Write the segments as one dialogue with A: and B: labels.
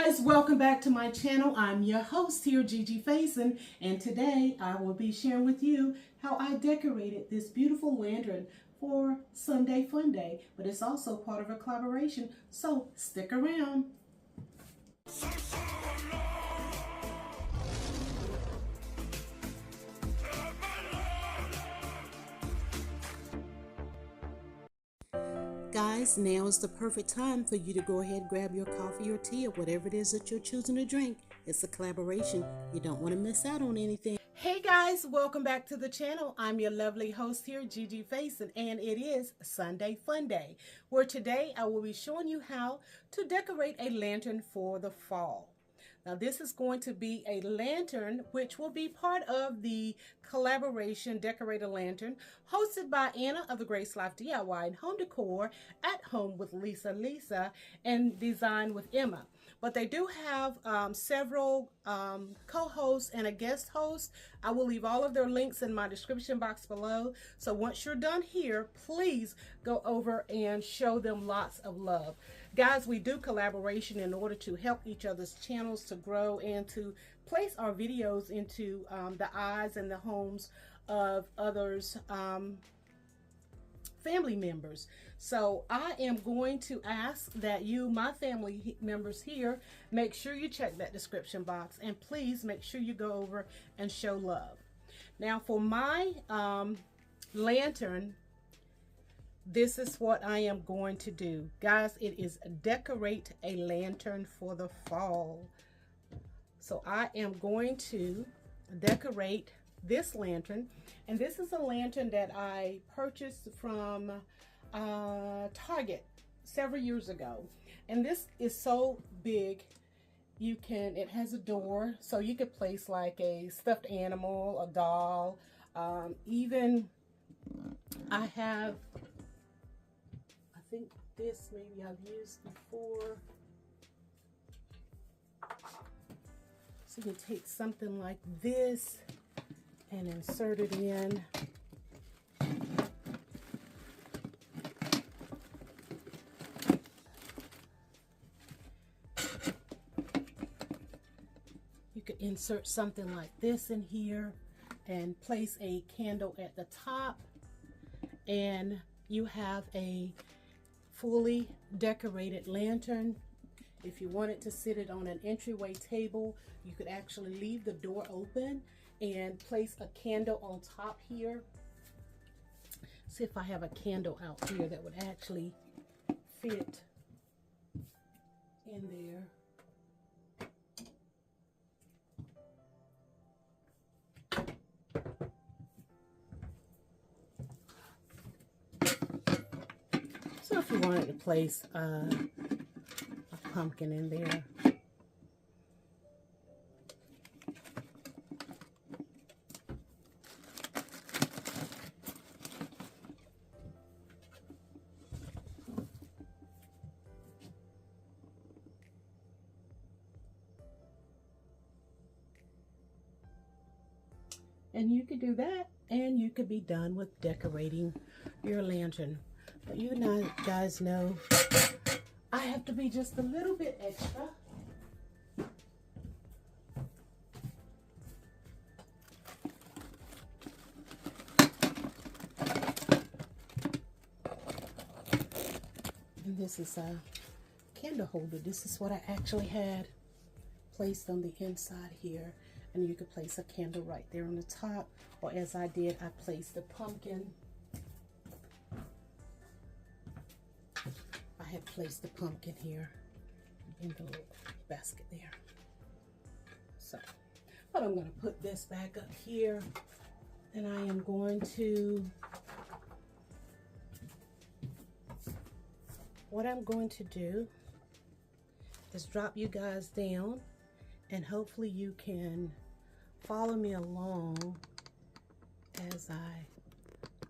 A: guys, welcome back to my channel. I'm your host here, Gigi Faison, and today I will be sharing with you how I decorated this beautiful lantern for Sunday Fun Day, but it's also part of a collaboration, so stick around. Guys, now is the perfect time for you to go ahead and grab your coffee or tea or whatever it is that you're choosing to drink. It's a collaboration. You don't want to miss out on anything. Hey guys, welcome back to the channel. I'm your lovely host here, Gigi Faison, and it is Sunday Fun Day, where today I will be showing you how to decorate a lantern for the fall. Now this is going to be a lantern which will be part of the collaboration Decorate a Lantern hosted by Anna of the Grace Life DIY and Home Decor at Home with Lisa and Design with Emma. But they do have several co-hosts and a guest host. I will leave all of their links in my description box below. So once you're done here, please go over and show them lots of love. Guys, we do collaboration in order to help each other's channels to grow and to place our videos into the eyes and the homes of others' family members. So I am going to ask that you, my family members here, make sure you check that description box and please make sure you go over and show love. Now for my lantern, this is what I am going to do. Guys, it is decorate a lantern for the fall. So I am going to decorate this lantern, and this is a lantern that I purchased from Target several years ago, and this is so big it has a door, so you could place like a stuffed animal, a doll, even I have, I think this maybe I've used before. So you can take something like this and insert it in. You could insert something like this in here and place a candle at the top, and you have a fully decorated lantern. If you wanted to sit it on an entryway table, you could actually leave the door open and place a candle on top here. See if I have a candle out here that would actually fit in there. So if you wanted to place a pumpkin in there. And you could do that, and you could be done with decorating your lantern. But you guys know I have to be just a little bit extra. And this is a candle holder. This is what I actually had placed on the inside here. And you could place a candle right there on the top, or as I did, I placed the pumpkin. I had placed the pumpkin here in the little basket there. So, but I'm going to put this back up here, and I am going to, what I'm going to do is drop you guys down, and hopefully you can follow me along as I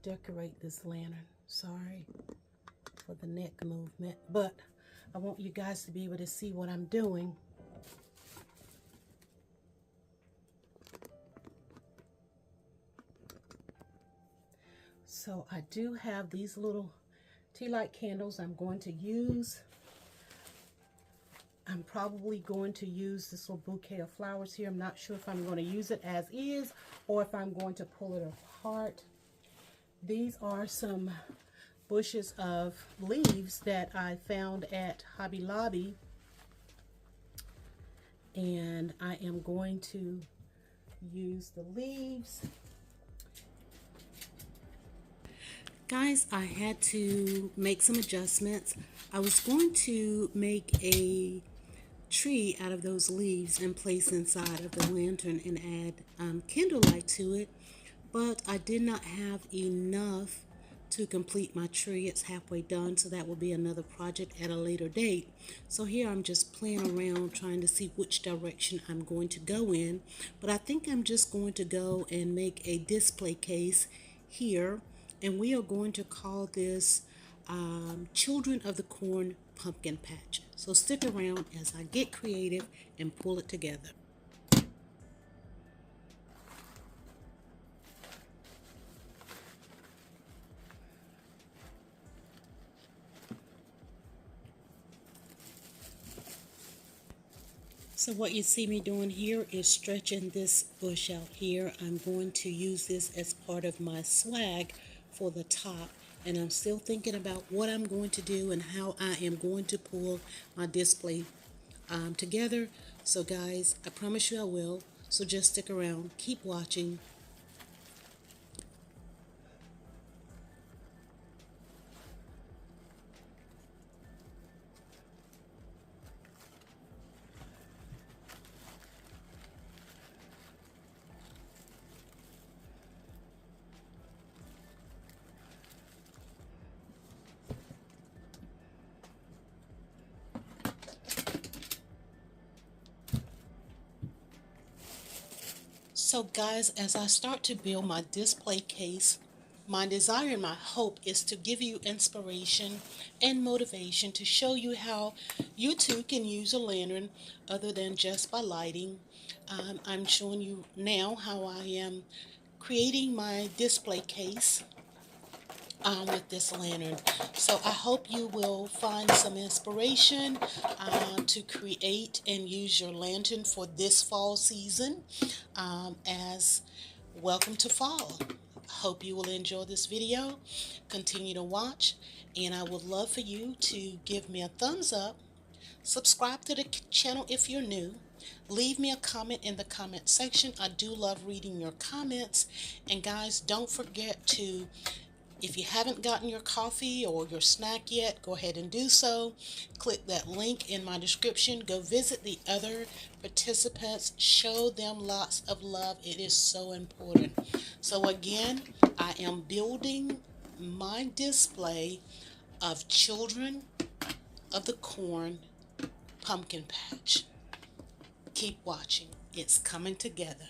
A: decorate this lantern. Sorry for the neck movement, but I want you guys to be able to see what I'm doing. So I do have these little tea light candles I'm going to use. I'm probably going to use this little bouquet of flowers here. I'm not sure if I'm going to use it as is or if I'm going to pull it apart. These are some bushes of leaves that I found at Hobby Lobby, and I am going to use the leaves. Guys, I had to make some adjustments. I was going to make a tree out of those leaves and place inside of the lantern and add candlelight to it, but I did not have enough to complete my tree. It's halfway done, so that will be another project at a later date. So here I'm just playing around trying to see which direction I'm going to go in, but I think I'm just going to go and make a display case here, and we are going to call this Children of the Corn Pumpkin Patch. So stick around as I get creative and pull it together. So what you see me doing here is stretching this bush out here. I'm going to use this as part of my swag for the top, and I'm still thinking about what I'm going to do and how I am going to pull my display together. So guys, I promise you I will, so just stick around, keep watching. So guys, as I start to build my display case, my desire and my hope is to give you inspiration and motivation to show you how you too can use a lantern other than just by lighting. I'm showing you now how I am creating my display case with this lantern. So I hope you will find some inspiration to create and use your lantern for this fall season, as welcome to fall. Hope you will enjoy this video. Continue to watch, and I would love for you to give me a thumbs up, subscribe to the channel if you're new, leave me a comment in the comment section. I do love reading your comments. And guys, don't forget to, if you haven't gotten your coffee or your snack yet, go ahead and do so. Click that link in my description. Go visit the other participants. Show them lots of love. It is so important. So again, I am building my display of Children of the Corn Pumpkin Patch. Keep watching. It's coming together.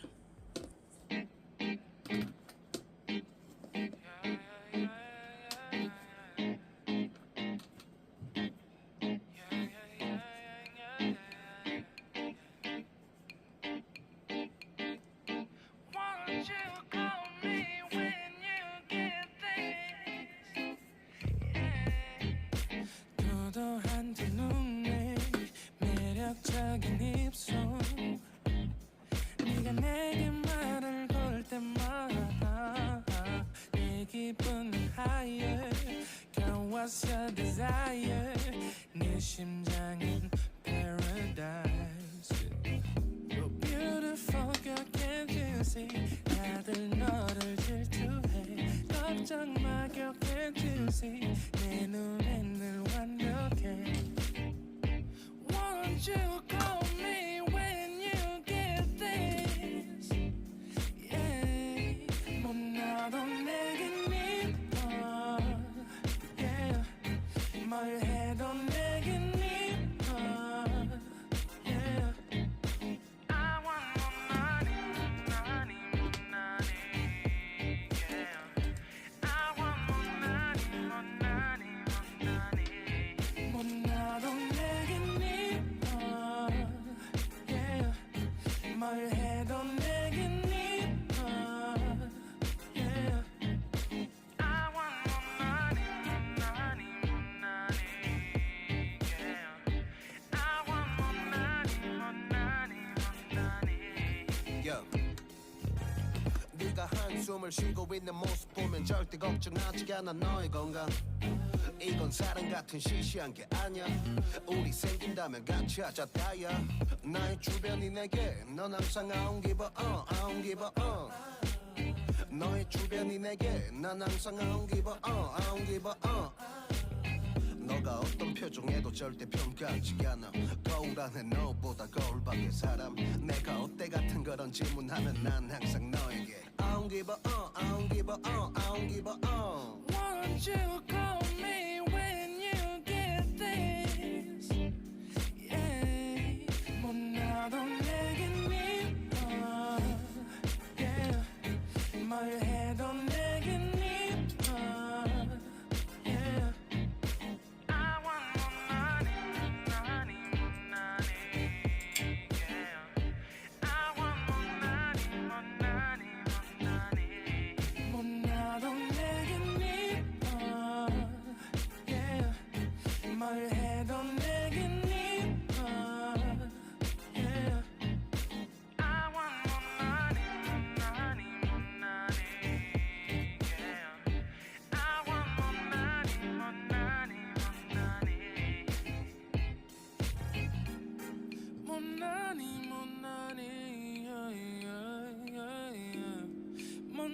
B: 매력적인 입술 네가 내게 말을 걸 때마다 내 기분은 higher Girl, what's your desire 네 심장은 paradise You're beautiful, girl, can't you see 다들 너를 질투해 걱정 마, girl, can't you see 내 눈엔 늘 완벽해 Won't you call me when you get this? Yeah, 뭐 나도 내겐 이뻐. Yeah, 뭘 해도 내겐 이뻐. Yeah, I want more money, money, more money. Yeah, I want more money, more money, more money. 뭐 나도 내겐 이뻐. 숨을 쉬고 있는 모습 보면 절대 걱정하지 않아 너의 건강. 이건 사랑 같은 시시한 게 아니야. 우리 생긴다면 같이 하자 다야. 나의 주변이 내게 넌 항상 I don't give a I don't give a 너의 주변이 내게 난 항상 I don't give a I don't give a 너가 어떤 표정에도 절대 평가하지 않아. 거울 안에 너보다 거울 밖의 사람. 내가 어때 같은 그런 질문하면 난 항상 너에게 I don't give a I don't give a I don't give a Won't you call me when you get this? Yeah. 못나도 내겐 미워. Yeah. 뭘 해도 내겐 미워. Yeah. I want more money, money, more money. Yeah. I want more money, more money, more money. 못나도 내겐 미워. Yeah. 뭘 해도 내겐 미워. Yeah. I want more money, more money, more money. Yeah. I want more money, more money, more money. More money, yeah, yeah, yeah, yeah. More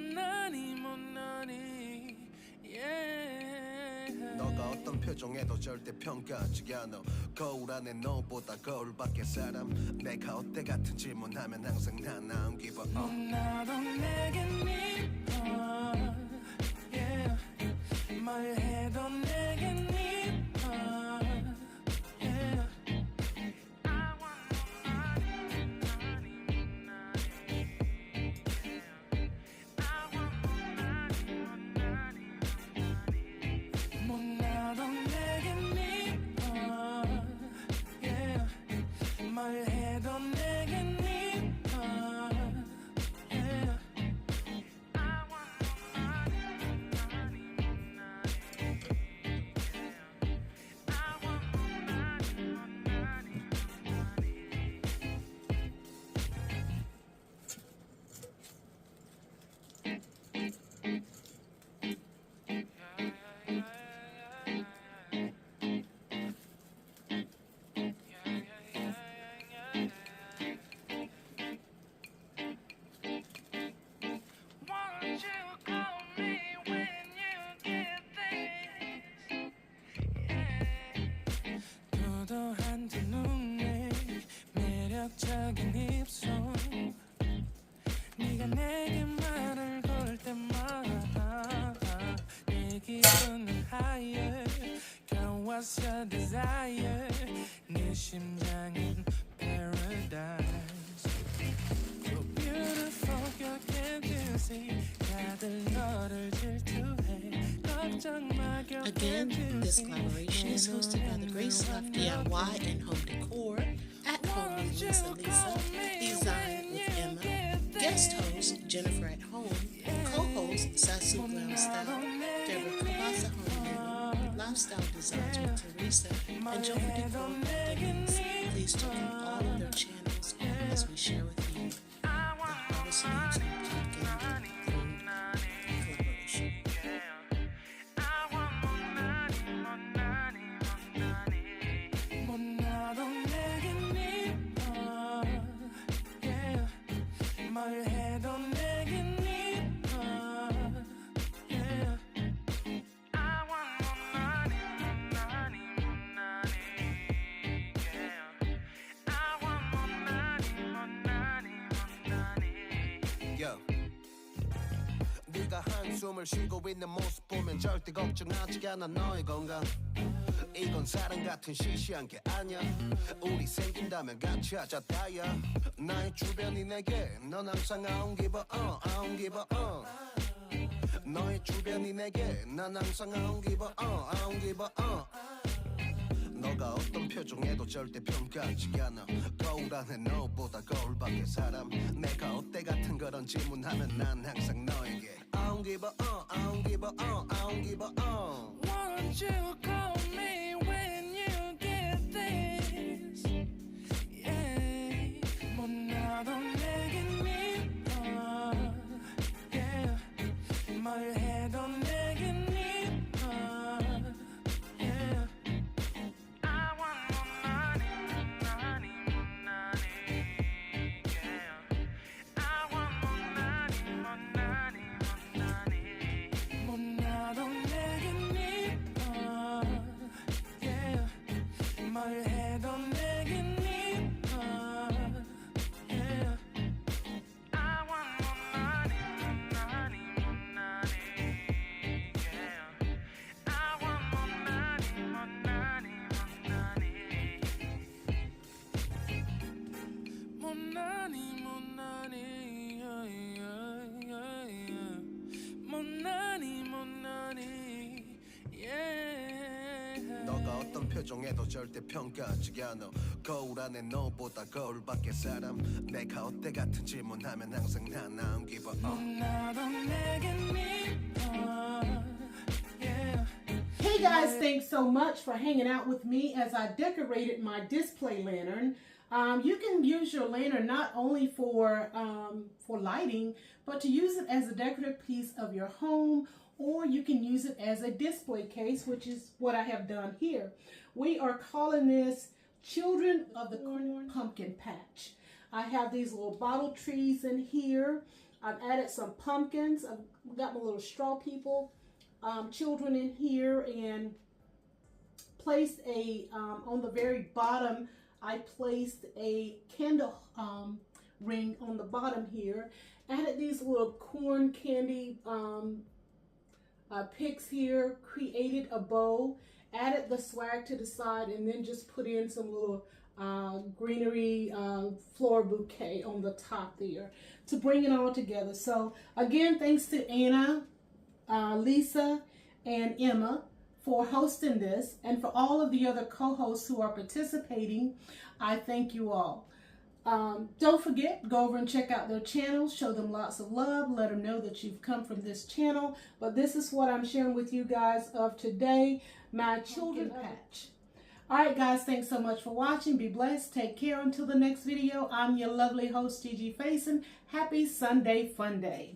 B: money, yeah. 너가 어떤 표정에도 절대 평가하지 않아. 거울 안에 너보다 거울 밖의 사람. 내가 어때 같은 질문하면 항상 난 I don't give a 나도 내겐 미워. Yeah. 뭘 해도 내겐 미워. Yeah. I want more money, money, money. Yeah. I want more money, money, money. 못나도 내겐 미워. Yeah. 뭘 해도 내겐 미워. Yeah. I want more money, money, money. Yeah. I want more money, money, Won't you call me when you get this? Yeah. 도도한 두 눈에 매력적인 입술. 네가 내게 말을 걸 때마다 내 기분은 higher. Girl, what's your desire? 네 심장은 paradise. You're beautiful, girl, can't you see? 다들 너를 질투해. 걱정 마, girl,
A: Again,
B: can't you
A: this
B: see?
A: collaboration is hosted by the Grace Love DIY and Home Decor at Home with Lisa Lisa, designed with Emma, guest host Jennifer at Home, co-host Sasu Glam Style, Deborah Kabasa Home Living, Lifestyle Designs with Teresa, and Jennifer Decor Things. Please check out all of their channels as we share with you the hardest news and pumpkin themed collaboration.
B: 못나도 내겐 미워. Yeah. 뭘 해도 내겐 미워. Yeah. I want more money, money, money. Yeah. I want more money, money. Yo. 네가 한숨을 쉬고 있는 모습 보면 절대 걱정하지 않아 너의 건강. 이건 사랑 같은 시시한 게 아니야. 우리 생긴다면 같이 하자 다야. 나의 주변이 내게 넌 항상 I don't give a I don't give a 너의 주변이 내게 난 항상 I don't give a I don't give a 너가 어떤 표정에도 절대 평가하지 않아. 거울 안에 너보다 거울 밖의 사람. 내가 어때 같은 그런 질문하면 난 항상 너에게 I don't give a I don't give a I don't give a Won't you call me when you get this? Yeah. 못나도 내겐 미워. Yeah. 너가 어떤 표정에도 절대 평가하지 않아. 거울 안에 너보다 거울 밖의 사람. 내가 어때 같은 질문하면 항상 난 나온 기분.
A: Hey guys, thanks so much for hanging out with me as I decorated my display lantern. You can use your lantern not only for lighting, but to use it as a decorative piece of your home, or you can use it as a display case, which is what I have done here. We are calling this Children of the Corn Pumpkin Patch. I have these little bottle trees in here. I've added some pumpkins. I've got my little straw people, children in here, and placed a, on the very bottom, I placed a candle ring on the bottom here. Added these little corn candy picks here, created a bow, added the swag to the side, and then just put in some little greenery flower bouquet on the top there to bring it all together. So again, thanks to Anna, Lisa, and Emma for hosting this, and for all of the other co-hosts who are participating. I thank you all. Don't forget, go over and check out their channels, show them lots of love, let them know that you've come from this channel. But this is what I'm sharing with you guys of today, my children patch. Alright guys, thanks so much for watching. Be blessed. Take care until the next video. I'm your lovely host, Gigi Faison. Happy Sunday Fun Day.